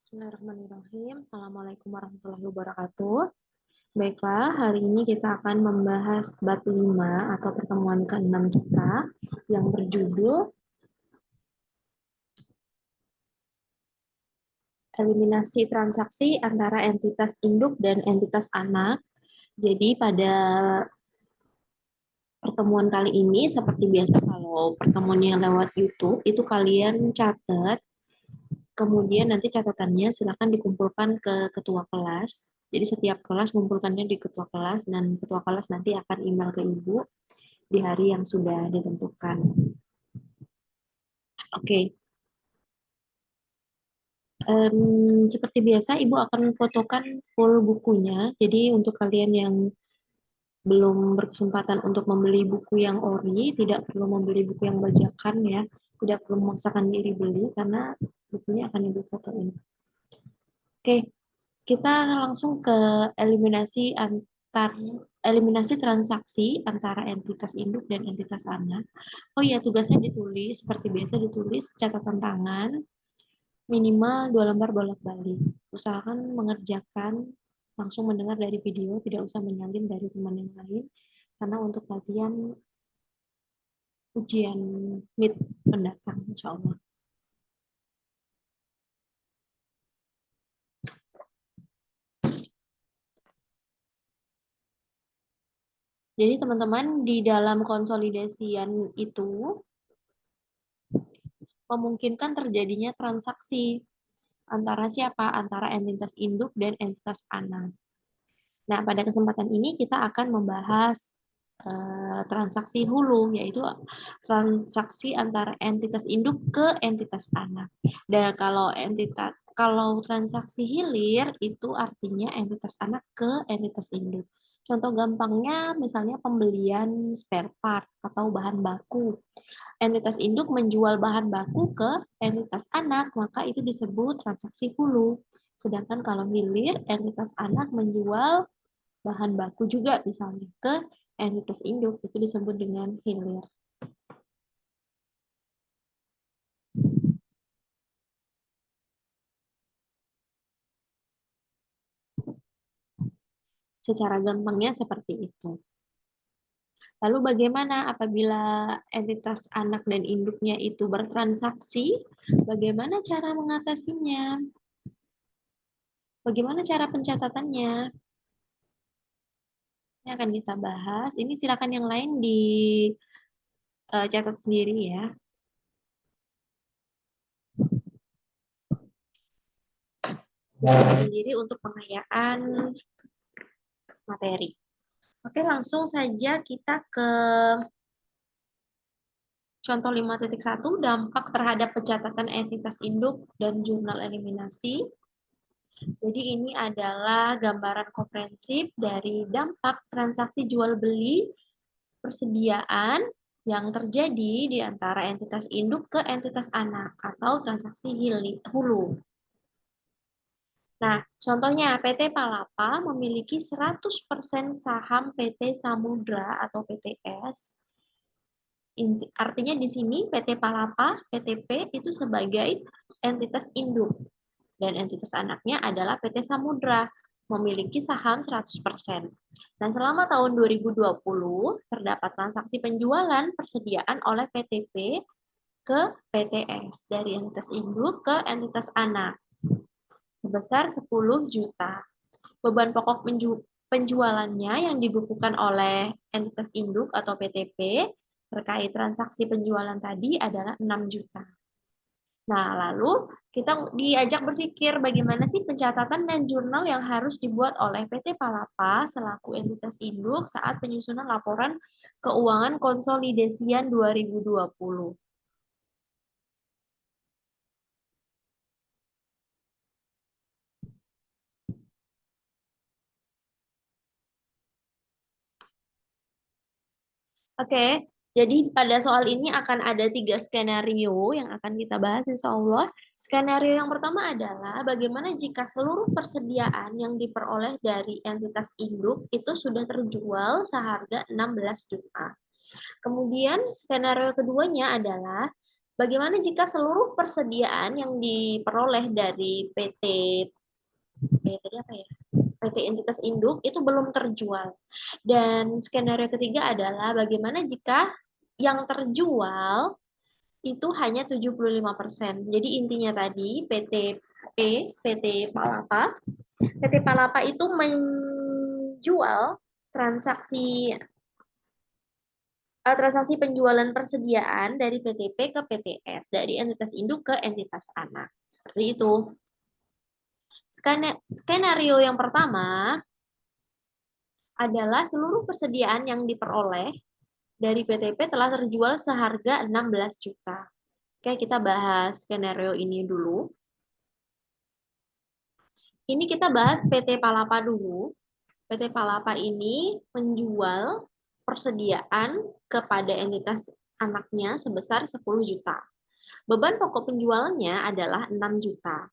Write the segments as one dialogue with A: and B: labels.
A: Bismillahirrahmanirrahim. Assalamualaikum warahmatullahi wabarakatuh. Baiklah, hari ini kita akan membahas bab 5 atau pertemuan ke-6 kita yang berjudul eliminasi transaksi antara entitas induk dan entitas anak. Jadi pada pertemuan kali ini seperti biasa kalau pertemuannya lewat YouTube itu kalian catat. Kemudian nanti catatannya silakan dikumpulkan ke ketua kelas. Jadi setiap kelas kumpulkannya di ketua kelas dan ketua kelas nanti akan email ke ibu di hari yang sudah ditentukan. Oke. Seperti biasa ibu akan fotokan full bukunya. Jadi untuk kalian yang belum berkesempatan untuk membeli buku yang ori, tidak perlu membeli buku yang bajakan ya. Tidak perlu memaksakan diri beli karena bukunya akan ibu fotoin. Oke. Kita langsung ke eliminasi transaksi antara entitas induk dan entitas anak. Oh iya, tugasnya ditulis seperti biasa, ditulis catatan tangan minimal 2 lembar bolak-balik. Usahakan mengerjakan langsung mendengar dari video, tidak usah menyalin dari teman yang lain karena untuk latihan ujian mid mendatang insya Allah. Jadi teman-teman di dalam konsolidasian itu memungkinkan terjadinya transaksi antara siapa? Antara entitas induk dan entitas anak. Nah, pada kesempatan ini kita akan membahas transaksi hulu, yaitu transaksi antara entitas induk ke entitas anak. Dan kalau transaksi hilir itu artinya entitas anak ke entitas induk. Contoh gampangnya misalnya pembelian spare part atau bahan baku. Entitas induk menjual bahan baku ke entitas anak, maka itu disebut transaksi hulu. Sedangkan kalau hilir, entitas anak menjual bahan baku juga misalnya ke entitas induk, itu disebut dengan hilir. Secara gampangnya seperti itu. Lalu bagaimana apabila entitas anak dan induknya itu bertransaksi? Bagaimana cara mengatasinya? Bagaimana cara pencatatannya? Ini akan kita bahas. Ini silakan yang lain dicatat sendiri ya. Sendiri untuk pengayaan materi. Oke, langsung saja kita ke contoh 5.1, dampak terhadap pencatatan entitas induk dan jurnal eliminasi. Jadi ini adalah gambaran komprehensif dari dampak transaksi jual beli persediaan yang terjadi di antara entitas induk ke entitas anak atau transaksi hulu. Nah, contohnya PT Palapa memiliki 100% saham PT Samudra atau PTS. Artinya di sini PT Palapa, PTP itu sebagai entitas induk. Dan entitas anaknya adalah PT Samudra, memiliki saham 100%. Dan selama tahun 2020, terdapat transaksi penjualan persediaan oleh PTP ke PTS, dari entitas induk ke entitas anak, sebesar 10 juta. Beban pokok penjualannya yang dibukukan oleh entitas induk atau PTP terkait transaksi penjualan tadi adalah 6 juta. Nah, lalu kita diajak berpikir bagaimana sih pencatatan dan jurnal yang harus dibuat oleh PT Palapa selaku entitas induk saat penyusunan laporan keuangan konsolidasian 2020. Oke, jadi pada soal ini akan ada 3 skenario yang akan kita bahas insya Allah. Skenario yang pertama adalah bagaimana jika seluruh persediaan yang diperoleh dari entitas induk itu sudah terjual seharga 16 juta. Kemudian skenario keduanya adalah Bagaimana jika seluruh persediaan yang diperoleh dari PT apa ya? PT entitas induk itu belum terjual. Dan skenario ketiga adalah bagaimana jika yang terjual itu hanya 75%. Jadi intinya tadi PT Palapa, PT Palapa itu menjual transaksi transaksi penjualan persediaan dari PTP ke PTS, dari entitas induk ke entitas anak. Seperti itu. Skenario yang pertama adalah seluruh persediaan yang diperoleh dari PTP telah terjual seharga 16 juta. Oke, kita bahas skenario ini dulu. Ini kita bahas PT Palapa dulu. PT Palapa ini menjual persediaan kepada entitas anaknya sebesar 10 juta. Beban pokok penjualannya adalah 6 juta.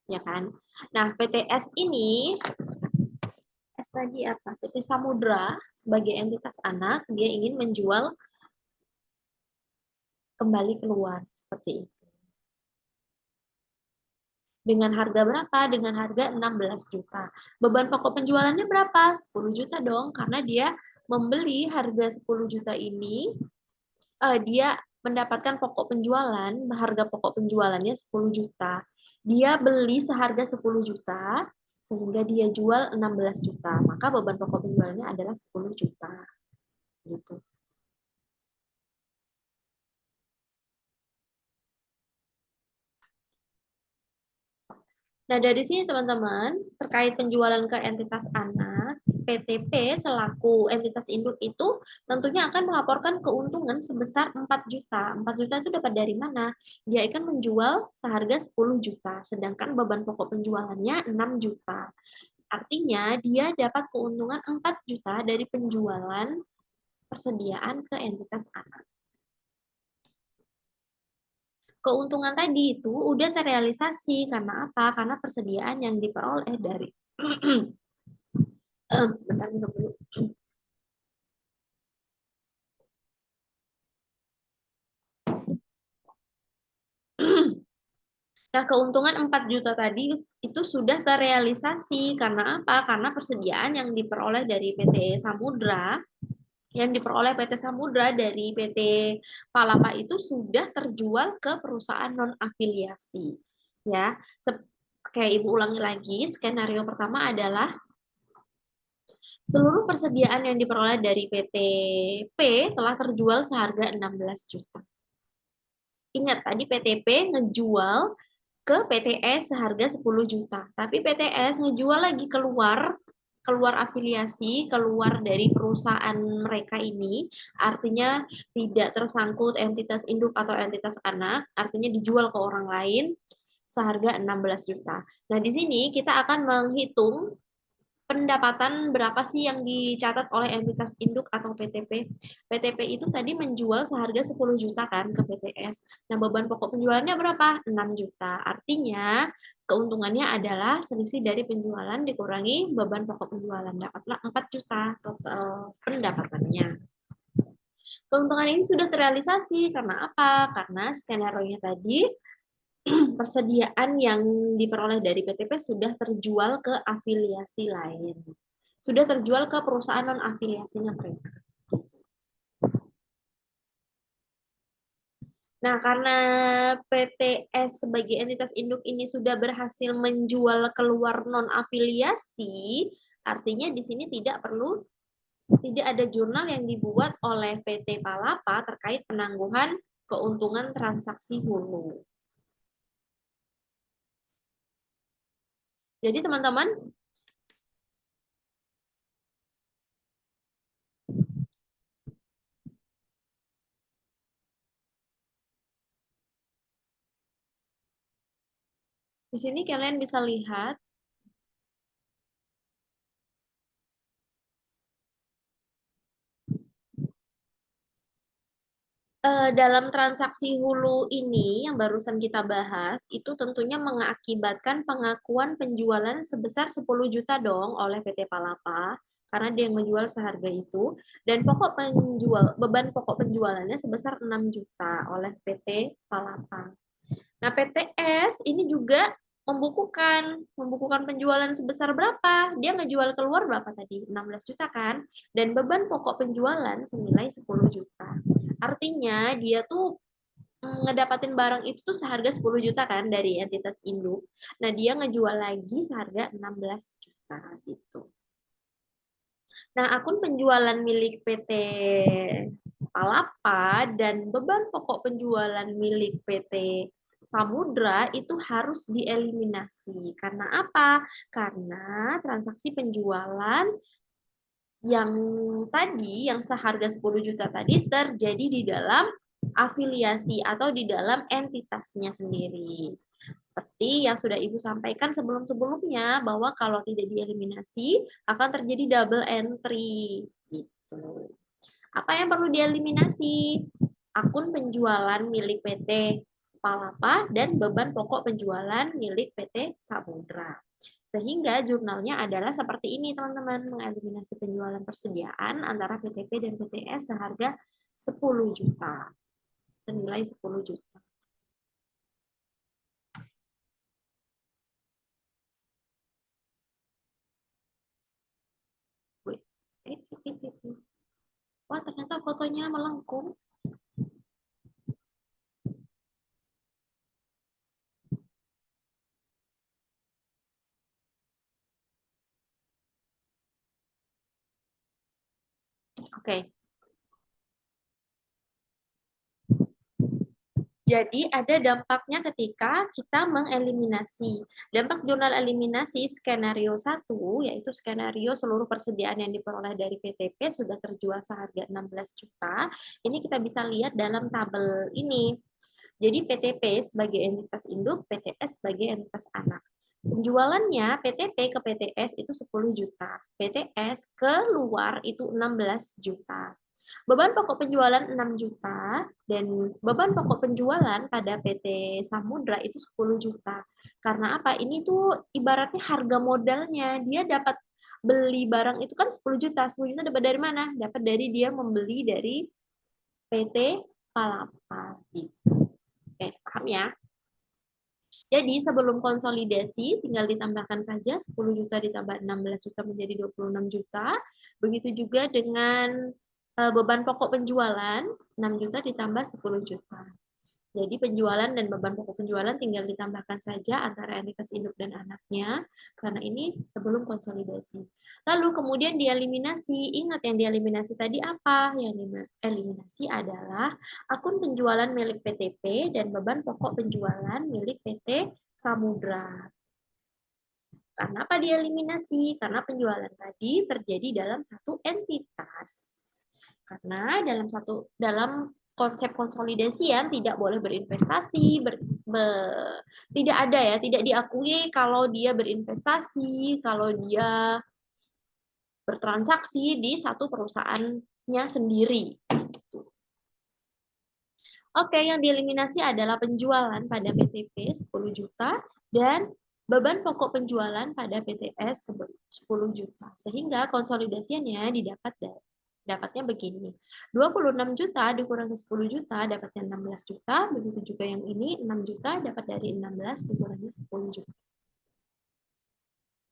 A: Ya kan? Nah, PTS ini tadi apa? PT Samudra sebagai entitas anak, dia ingin menjual kembali keluar seperti itu. Dengan harga berapa? Dengan harga 16 juta. Beban pokok penjualannya berapa? 10 juta dong, karena dia membeli harga 10 juta ini, dia mendapatkan pokok penjualan, harga pokok penjualannya 10 juta. Dia beli seharga 10 juta, sehingga dia jual 16 juta. Maka beban pokok penjualannya adalah 10 juta. Gitu. Nah, dari sini teman-teman, terkait penjualan ke entitas anak, PTP selaku entitas induk itu tentunya akan melaporkan keuntungan sebesar 4 juta. 4 juta itu dapat dari mana? Dia akan menjual seharga 10 juta, sedangkan beban pokok penjualannya 6 juta. Artinya dia dapat keuntungan 4 juta dari penjualan persediaan ke entitas anak. Keuntungan tadi itu udah terrealisasi karena apa? Karena persediaan yang diperoleh dari bentar minum dulu. Nah, keuntungan 4 juta tadi itu sudah terrealisasi karena apa? Karena persediaan yang diperoleh dari PT Samudra, yang diperoleh PT Samudra dari PT Palapa itu sudah terjual ke perusahaan non afiliasi. Ya, oke, Ibu ulangi lagi. Skenario pertama adalah seluruh persediaan yang diperoleh dari PT P telah terjual seharga 16 juta. Ingat tadi PTP ngejual ke PTS seharga 10 juta. Tapi PTS ngejual lagi keluar afiliasi, keluar dari perusahaan mereka ini, artinya tidak tersangkut entitas induk atau entitas anak, artinya dijual ke orang lain seharga 16 juta. Nah, di sini kita akan menghitung pendapatan berapa sih yang dicatat oleh entitas induk atau PTP. PTP itu tadi menjual seharga 10 juta kan ke PTS. Nah, beban pokok penjualannya berapa? 6 juta. Artinya, keuntungannya adalah selisih dari penjualan dikurangi beban pokok penjualan. Dapatlah 4 juta total pendapatannya. Keuntungan ini sudah terrealisasi karena apa? Karena skenario-nya tadi persediaan yang diperoleh dari PTP sudah terjual ke afiliasi lain. Sudah terjual ke perusahaan non-afiliasinya mereka. Nah, karena PTS sebagai entitas induk ini sudah berhasil menjual keluar non-afiliasi, artinya di sini tidak ada jurnal yang dibuat oleh PT Palapa terkait penangguhan keuntungan transaksi hulu. Jadi teman-teman, di sini kalian bisa lihat dalam transaksi hulu ini yang barusan kita bahas, itu tentunya mengakibatkan pengakuan penjualan sebesar 10 juta dong oleh PT Palapa. karena dia yang menjual seharga itu, dan beban pokok penjualannya sebesar 6 juta oleh PT Palapa. Nah, PTS ini juga membukukan penjualan sebesar berapa? Dia ngejual keluar berapa tadi? 16 juta kan? Dan beban pokok penjualan senilai 10 juta. Artinya dia tuh ngedapatin barang itu tuh seharga 10 juta kan dari entitas induk. Nah, dia ngejual lagi seharga 16 juta gitu. Nah, akun penjualan milik PT Palapa dan beban pokok penjualan milik PT Samudra itu harus dieliminasi. Karena apa? Karena transaksi penjualan yang tadi, yang seharga 10 juta tadi terjadi di dalam afiliasi atau di dalam entitasnya sendiri. Seperti yang sudah Ibu sampaikan sebelum-sebelumnya, bahwa kalau tidak dieliminasi akan terjadi double entry. Gitu. Apa yang perlu dieliminasi? Akun penjualan milik PT Palapa dan beban pokok penjualan milik PT Samudra. Sehingga jurnalnya adalah seperti ini, teman-teman, mengeliminasi penjualan persediaan antara PTP dan PTS seharga 10 juta. Senilai 10 juta. Wah, ternyata fotonya melengkung. Oke. Jadi ada dampaknya ketika kita mengeliminasi. Dampak jurnal eliminasi skenario 1, yaitu skenario seluruh persediaan yang diperoleh dari PTP sudah terjual seharga 16 juta. Ini kita bisa lihat dalam tabel ini. Jadi PTP sebagai entitas induk, PTS sebagai entitas anak. Penjualannya PTP ke PTS itu 10 juta, PTS ke luar itu 16 juta. Beban pokok penjualan 6 juta dan beban pokok penjualan pada PT Samudra itu 10 juta. Karena apa? Ini tuh ibaratnya harga modalnya. Dia dapat beli barang itu kan 10 juta. 10 juta dapat dari mana? Dapat dari dia membeli dari PT Palapa. Gitu. Oke, paham ya? Jadi sebelum konsolidasi tinggal ditambahkan saja 10 juta ditambah 16 juta menjadi 26 juta. Begitu juga dengan beban pokok penjualan 6 juta ditambah 10 juta. Jadi penjualan dan beban pokok penjualan tinggal ditambahkan saja antara entitas induk dan anaknya, karena ini sebelum konsolidasi. Lalu kemudian dieliminasi. Ingat yang dieliminasi tadi apa? Yang dieliminasi adalah akun penjualan milik PTP dan beban pokok penjualan milik PT Samudra. Kenapa dieliminasi? Karena penjualan tadi terjadi dalam satu entitas. Karena dalam konsep konsolidasian tidak boleh berinvestasi, tidak ada ya, tidak diakui kalau dia berinvestasi, kalau dia bertransaksi di satu perusahaannya sendiri. Oke, yang dieliminasi adalah penjualan pada PTP 10 juta dan beban pokok penjualan pada PTS 10 juta. Sehingga konsolidasinya dapatnya begini. 26 juta dikurangi 10 juta dapatnya 16 juta, begitu juga yang ini 6 juta dapat dari 16 dikurangi 10 juta.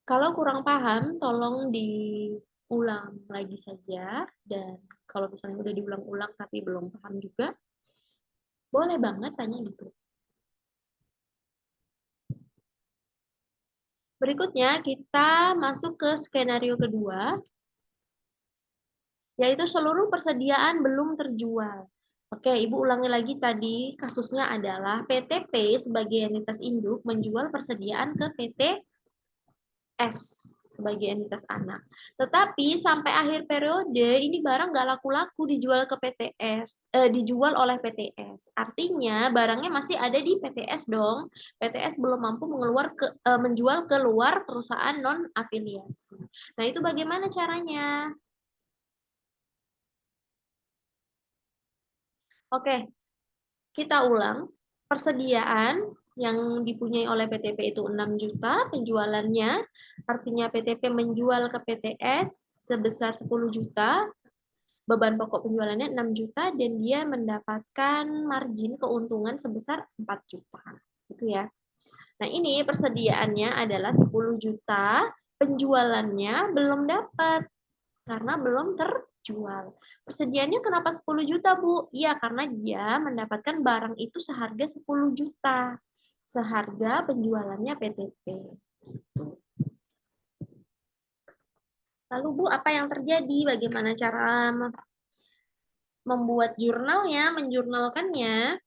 A: Kalau kurang paham, tolong diulang lagi saja, dan kalau misalnya udah diulang-ulang tapi belum paham juga, boleh banget tanya di grup. Berikutnya kita masuk ke skenario kedua, yaitu seluruh persediaan belum terjual. Oke, Ibu ulangi lagi tadi, kasusnya adalah PTP sebagai entitas induk menjual persediaan ke PT S sebagai entitas anak. Tetapi sampai akhir periode ini barang nggak laku-laku dijual ke PTS, dijual oleh PTS. Artinya barangnya masih ada di PTS dong. PTS belum mampu menjual keluar perusahaan non afiliasi. Nah itu bagaimana caranya? Oke, kita ulang. Persediaan yang dipunyai oleh PTP itu 6 juta penjualannya, artinya PTP menjual ke PTS sebesar 10 juta, beban pokok penjualannya 6 juta, dan dia mendapatkan margin keuntungan sebesar 4 juta. Gitu ya. Nah, ini persediaannya adalah 10 juta, penjualannya belum dapat karena belum terjual. Persediaannya kenapa 10 juta, Bu? Iya, karena dia mendapatkan barang itu seharga 10 juta. Seharga penjualannya PTP. Lalu, Bu, apa yang terjadi? Bagaimana cara membuat jurnalnya, menjurnalkannya?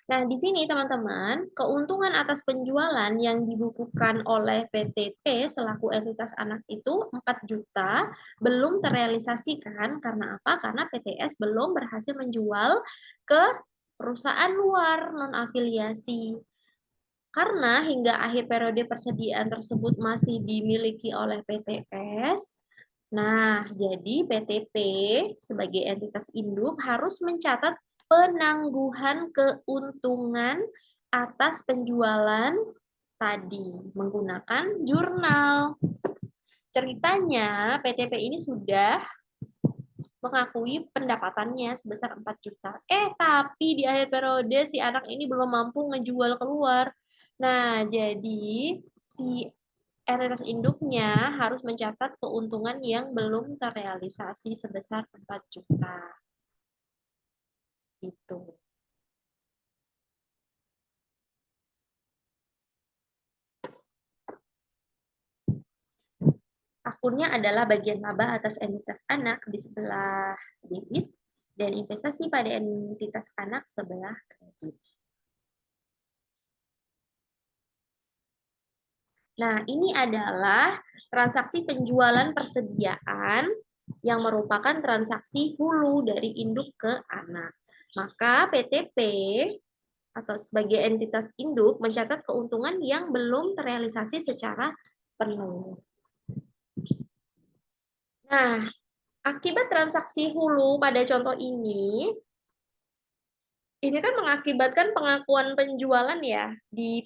A: Nah, di sini teman-teman, keuntungan atas penjualan yang dibukukan oleh PTP selaku entitas anak itu 4 juta belum terrealisasikan. Karena apa? Karena PTS belum berhasil menjual ke perusahaan luar non-afiliasi. Karena hingga akhir periode persediaan tersebut masih dimiliki oleh PTS, nah, jadi PTP sebagai entitas induk harus mencatat penangguhan keuntungan atas penjualan tadi menggunakan jurnal. Ceritanya PTP ini sudah mengakui pendapatannya sebesar 4 juta. Tapi di akhir periode si anak ini belum mampu ngejual keluar. Nah, jadi si entitas induknya harus mencatat keuntungan yang belum terrealisasi sebesar 4 juta. Itu. Akunnya adalah bagian laba atas entitas anak di sebelah debit dan investasi pada entitas anak sebelah kredit. Nah, ini adalah transaksi penjualan persediaan yang merupakan transaksi hulu dari induk ke anak. Maka PTP atau sebagai entitas induk mencatat keuntungan yang belum terrealisasi secara penuh. Nah, akibat transaksi hulu pada contoh ini kan mengakibatkan pengakuan penjualan ya di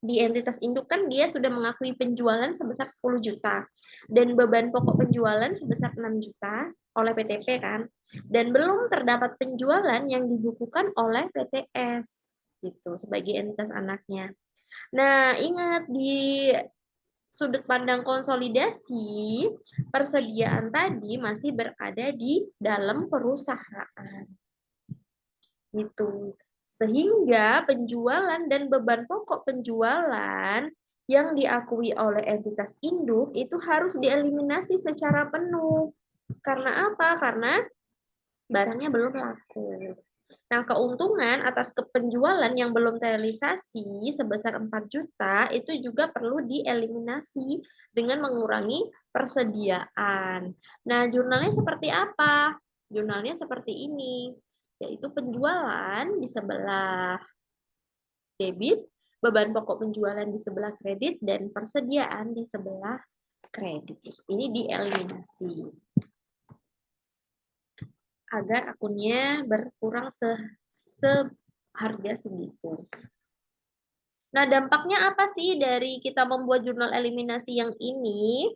A: entitas induk kan dia sudah mengakui penjualan sebesar 10 juta dan beban pokok penjualan sebesar 6 juta oleh PTP kan, dan belum terdapat penjualan yang dibukukan oleh PTS gitu sebagai entitas anaknya. Nah, ingat di sudut pandang konsolidasi, persediaan tadi masih berada di dalam perusahaan. Gitu. Sehingga penjualan dan beban pokok penjualan yang diakui oleh entitas induk itu harus dieliminasi secara penuh. Karena apa? Karena barangnya belum laku. Nah, keuntungan atas penjualan yang belum terrealisasi sebesar 4 juta itu juga perlu dieliminasi dengan mengurangi persediaan. Nah, jurnalnya seperti apa? Jurnalnya seperti ini, yaitu penjualan di sebelah debit, beban pokok penjualan di sebelah kredit, dan persediaan di sebelah kredit. Ini dieliminasi agar akunnya berkurang seharga segitu. Nah, dampaknya apa sih dari kita membuat jurnal eliminasi yang ini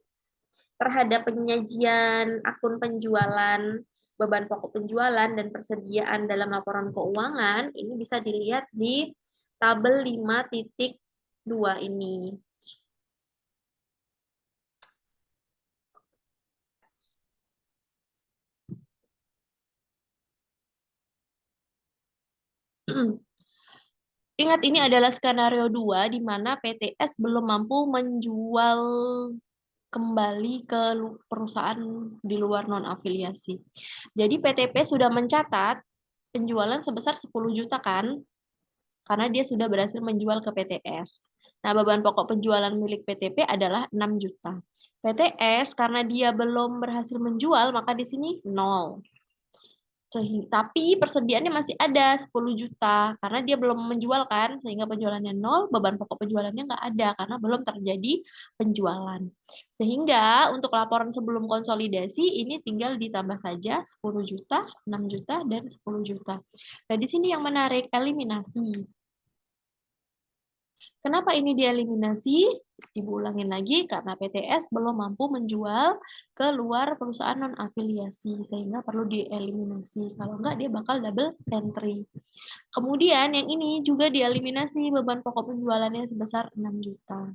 A: terhadap penyajian akun penjualan, beban pokok penjualan, dan persediaan dalam laporan keuangan? Ini bisa dilihat di tabel 5.2 ini. Ingat, ini adalah skenario 2 di mana PTS belum mampu menjual kembali ke perusahaan di luar non-afiliasi. Jadi PTP sudah mencatat penjualan sebesar 10 juta kan, karena dia sudah berhasil menjual ke PTS. Nah, beban pokok penjualan milik PTP adalah 6 juta. PTS karena dia belum berhasil menjual, maka di sini 0. Tapi persediaannya masih ada 10 juta karena dia belum menjual kan, sehingga penjualannya 0, beban pokok penjualannya nggak ada karena belum terjadi penjualan. Sehingga untuk laporan sebelum konsolidasi ini tinggal ditambah saja 10 juta, 6 juta, dan 10 juta. Nah, di sini yang menarik eliminasi. Kenapa ini dieliminasi? Ibu ulangin lagi, karena PTS belum mampu menjual ke luar perusahaan non-afiliasi, sehingga perlu dieliminasi. Kalau enggak, dia bakal double entry. Kemudian yang ini juga dieliminasi, beban pokok penjualannya sebesar 6 juta.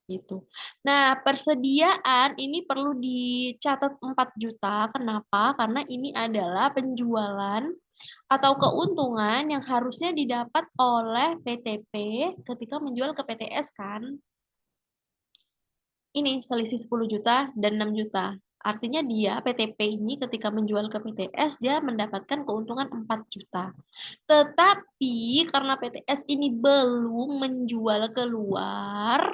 A: Gitu. Nah, persediaan ini perlu dicatat 4 juta. Kenapa? Karena ini adalah penjualan atau keuntungan yang harusnya didapat oleh PTP ketika menjual ke PTS kan. Ini selisih 10 juta dan 6 juta. Artinya dia PTP ini ketika menjual ke PTS dia mendapatkan keuntungan 4 juta. Tetapi karena PTS ini belum menjual keluar,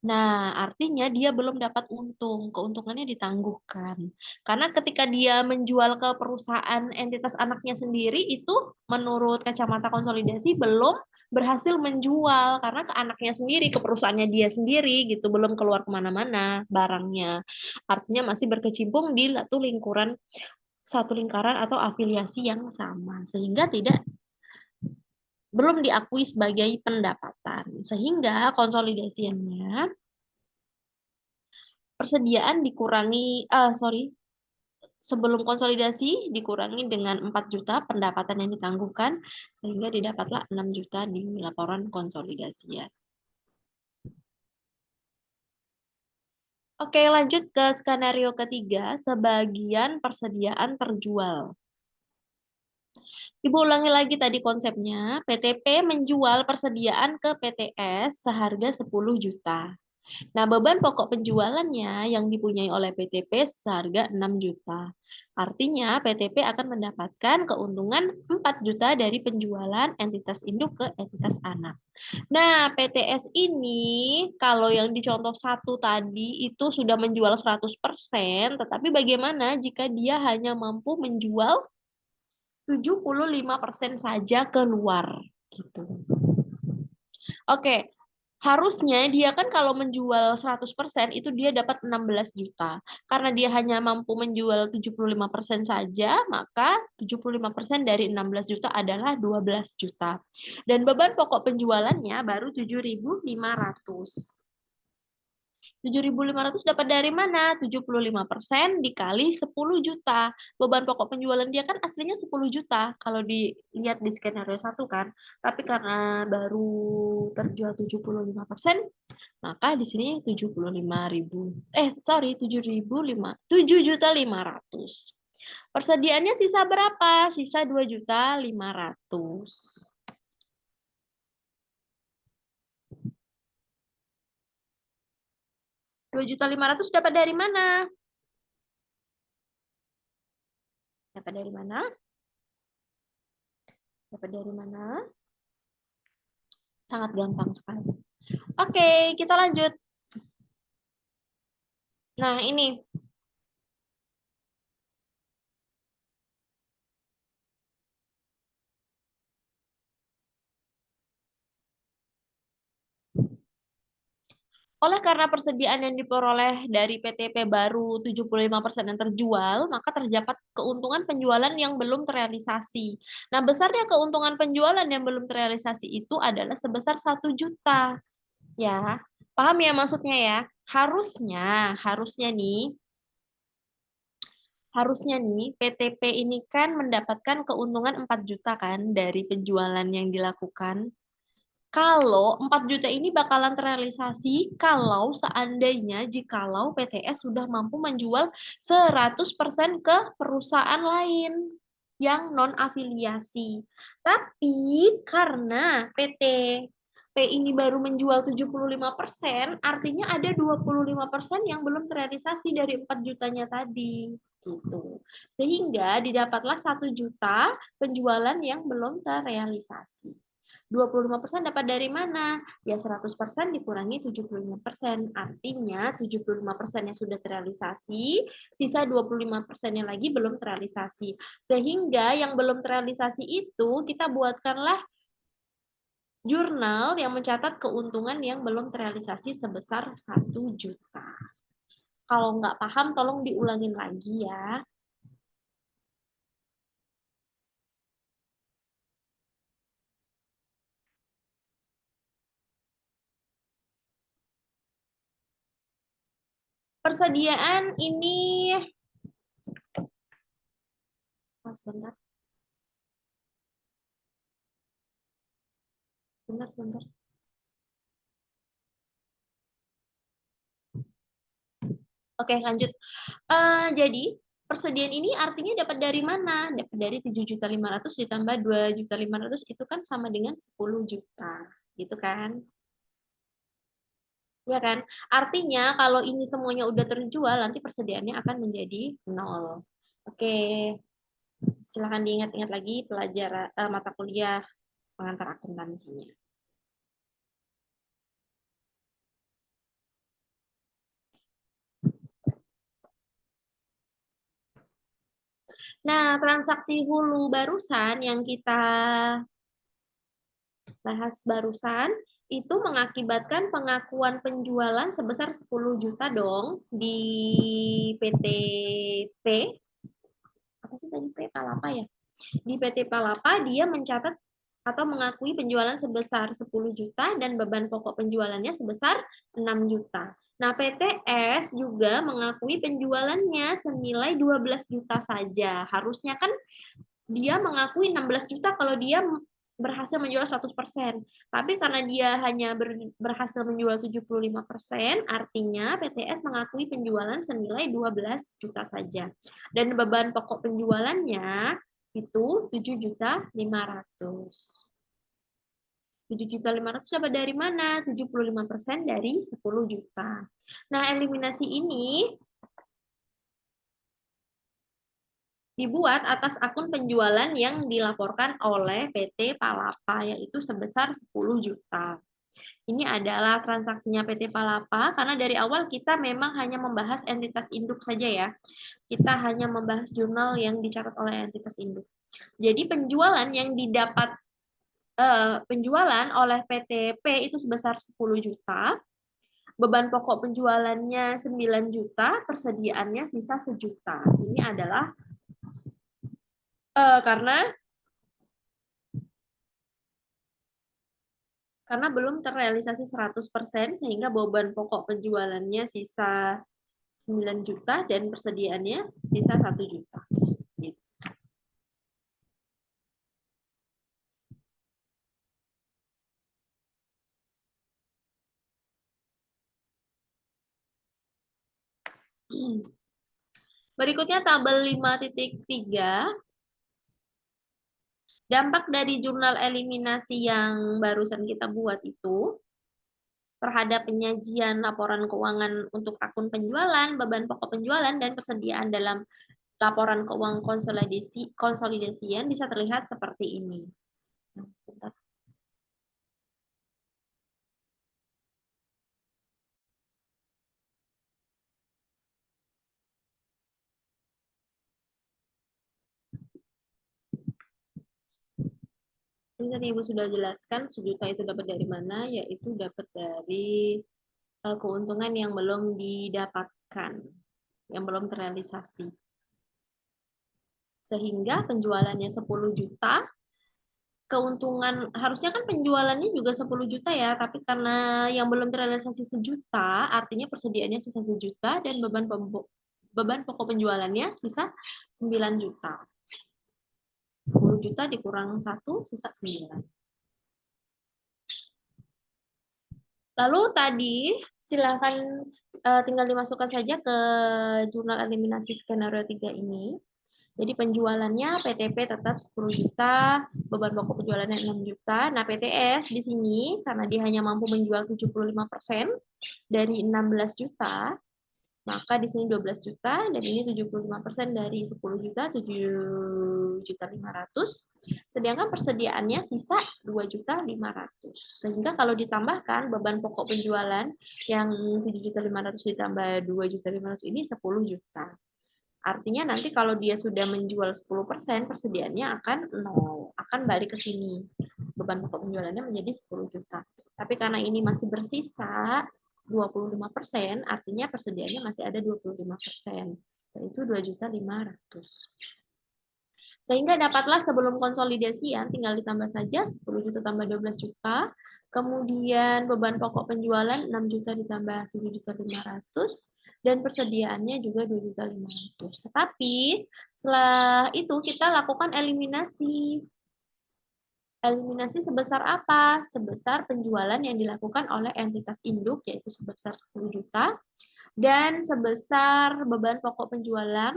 A: nah, artinya dia belum dapat untung, keuntungannya ditangguhkan. Karena ketika dia menjual ke perusahaan entitas anaknya sendiri, itu menurut kacamata konsolidasi belum berhasil menjual, karena ke anaknya sendiri, ke perusahaannya dia sendiri, gitu, belum keluar kemana-mana barangnya. Artinya masih berkecimpung di satu lingkaran atau afiliasi yang sama, sehingga belum diakui sebagai pendapatan. Sehingga konsolidasinya persediaan dikurangi, sebelum konsolidasi dikurangi dengan 4 juta pendapatan yang ditangguhkan, sehingga didapatlah 6 juta di laporan konsolidasian. Oke, lanjut ke skenario ketiga, sebagian persediaan terjual. Ibu ulangi lagi tadi konsepnya, PTP menjual persediaan ke PTS seharga 10 juta. Nah, beban pokok penjualannya yang dipunyai oleh PTP seharga 6 juta. Artinya, PTP akan mendapatkan keuntungan 4 juta dari penjualan entitas induk ke entitas anak. Nah, PTS ini, kalau yang di contoh satu tadi itu sudah menjual 100%, tetapi bagaimana jika dia hanya mampu menjual 75% saja keluar? Gitu. Oke, harusnya dia kan kalau menjual 100% itu dia dapat 16 juta. Karena dia hanya mampu menjual 75% saja, maka 75% dari 16 juta adalah 12 juta. Dan beban pokok penjualannya baru 7.500. 7.500 dapat dari mana? 75% dikali 10 juta. Beban pokok penjualan dia kan aslinya 10 juta kalau dilihat di skenario satu kan. Tapi karena baru terjual 75%, maka di sini 75.000. Sorry, 7.500. Persediaannya sisa berapa? Sisa 2.500.000. 2.500.000 dapat dari mana? Dapat dari mana? Dapat dari mana? Sangat gampang sekali. Oke, kita lanjut. Nah, ini. Oleh karena persediaan yang diperoleh dari PTP baru 75% yang terjual, maka terdapat keuntungan penjualan yang belum terrealisasi. Nah, besarnya keuntungan penjualan yang belum terrealisasi itu adalah sebesar 1 juta. Ya, paham ya maksudnya ya? Harusnya nih PTP ini kan mendapatkan keuntungan 4 juta kan dari penjualan yang dilakukan. Kalau 4 juta ini bakalan terrealisasi kalau seandainya jikalau PTS sudah mampu menjual 100% ke perusahaan lain yang non-afiliasi. Tapi karena PT ini baru menjual 75%, artinya ada 25% yang belum terrealisasi dari 4 jutanya tadi. Gitu. Sehingga didapatlah 1 juta penjualan yang belum terrealisasi. 25% dapat dari mana? Ya 100% dikurangi 75%. Artinya 75% yang sudah terrealisasi, sisa 25% yang lagi belum terrealisasi. Sehingga yang belum terrealisasi itu kita buatkanlah jurnal yang mencatat keuntungan yang belum terrealisasi sebesar 1 juta. Kalau nggak paham, tolong diulangin lagi ya. Persediaan ini, sebentar, sebentar. Oke, lanjut. Jadi, persediaan ini artinya dapat dari mana? Dapat dari 7.500.000 ditambah 2.500.000 itu kan sama dengan 10 juta. Gitu kan? Ya kan? Artinya kalau ini semuanya udah terjual, nanti persediaannya akan menjadi 0. Oke, silahkan diingat-ingat lagi pelajaran mata kuliah pengantar akuntansinya. Nah, transaksi hulu barusan yang kita bahas barusan itu mengakibatkan pengakuan penjualan sebesar 10 juta dong di PT P. Apa sih tadi P? Palapa ya? Di PT Palapa dia mencatat atau mengakui penjualan sebesar 10 juta dan beban pokok penjualannya sebesar 6 juta. Nah, PTS juga mengakui penjualannya senilai 12 juta saja. Harusnya kan dia mengakui 16 juta kalau dia berhasil menjual 100%. Tapi karena dia hanya berhasil menjual 75%, artinya PTS mengakui penjualan senilai 12 juta saja. Dan beban pokok penjualannya itu 7.500.000. 7.500.000 dapat dari mana? 75% dari 10 juta. Nah, eliminasi ini dibuat atas akun penjualan yang dilaporkan oleh PT Palapa, yaitu sebesar 10 juta. Ini adalah transaksinya PT Palapa, karena dari awal kita memang hanya membahas entitas induk saja ya. Kita hanya membahas jurnal yang dicatat oleh entitas induk. Jadi penjualan yang didapat penjualan oleh PTP itu sebesar 10 juta, beban pokok penjualannya 9 juta, persediaannya sisa 1 juta. Ini adalah karena belum terrealisasi 100% sehingga beban pokok penjualannya sisa 9 juta dan persediaannya sisa 1 juta. Gitu. Berikutnya tabel 5.3. Dampak dari jurnal eliminasi yang barusan kita buat itu terhadap penyajian laporan keuangan untuk akun penjualan, beban pokok penjualan, dan persediaan dalam laporan keuangan konsolidasian bisa terlihat seperti ini. Sebentar. Ini tadi Ibu sudah jelaskan sejuta itu dapat dari mana, yaitu dapat dari keuntungan yang belum didapatkan, yang belum terrealisasi. Sehingga penjualannya 10 juta, keuntungan harusnya kan penjualannya juga 10 juta ya, tapi karena yang belum terrealisasi 1 juta, artinya persediaannya sisa 1 juta dan beban pokok penjualannya sisa 9 juta. 10 juta dikurang 1, sisa 9. Lalu tadi silakan tinggal dimasukkan saja ke jurnal eliminasi skenario 3 ini. Jadi penjualannya PTP tetap 10 juta, beban pokok penjualannya 6 juta. Nah, PTS di sini karena dia hanya mampu menjual 75% dari 16 juta, maka di sini 12 juta dan ini 75% dari 10 juta, 7.500.000. Sedangkan persediaannya sisa 2.500.000. Sehingga kalau ditambahkan beban pokok penjualan yang 7.500.000 ditambah 2.500.000 ini 10 juta. Artinya nanti kalau dia sudah menjual 10%, persediaannya akan 0, akan balik ke sini. Beban pokok penjualannya menjadi 10 juta. Tapi karena ini masih bersisa 25%, artinya persediaannya masih ada 25%, yaitu 2.500.000. Sehingga dapatlah sebelum konsolidasian, tinggal ditambah saja 10 juta tambah 12 juta, kemudian beban pokok penjualan 6 juta ditambah 7.500.000, dan persediaannya juga 2.500.000. Tetapi setelah itu kita lakukan eliminasi. Eliminasi sebesar apa? Sebesar penjualan yang dilakukan oleh entitas induk, yaitu sebesar 10 juta, dan sebesar beban pokok penjualan,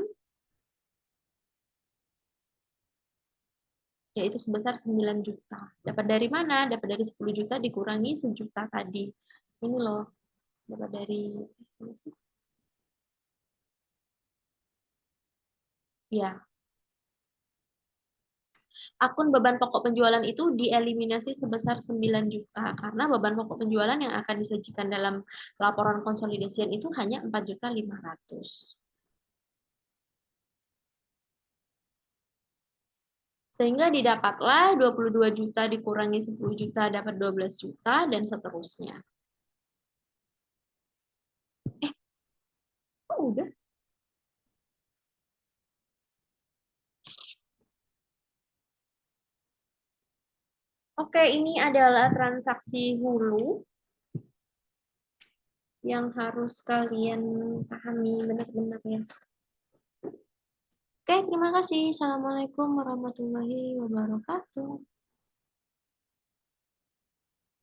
A: yaitu sebesar 9 juta. Dapat dari mana? Dapat dari 10 juta dikurangi sejuta tadi. Ini loh, dapat dari... Ya, akun beban pokok penjualan itu dieliminasi sebesar 9 juta karena beban pokok penjualan yang akan disajikan dalam laporan konsolidasian itu hanya 4.500.000. Sehingga didapatlah 22 juta dikurangi 10 juta dapat 12 juta dan seterusnya. Oh, udah. Oke, ini adalah transaksi hulu yang harus kalian pahami benar-benar ya. Oke, terima kasih. Assalamualaikum warahmatullahi wabarakatuh.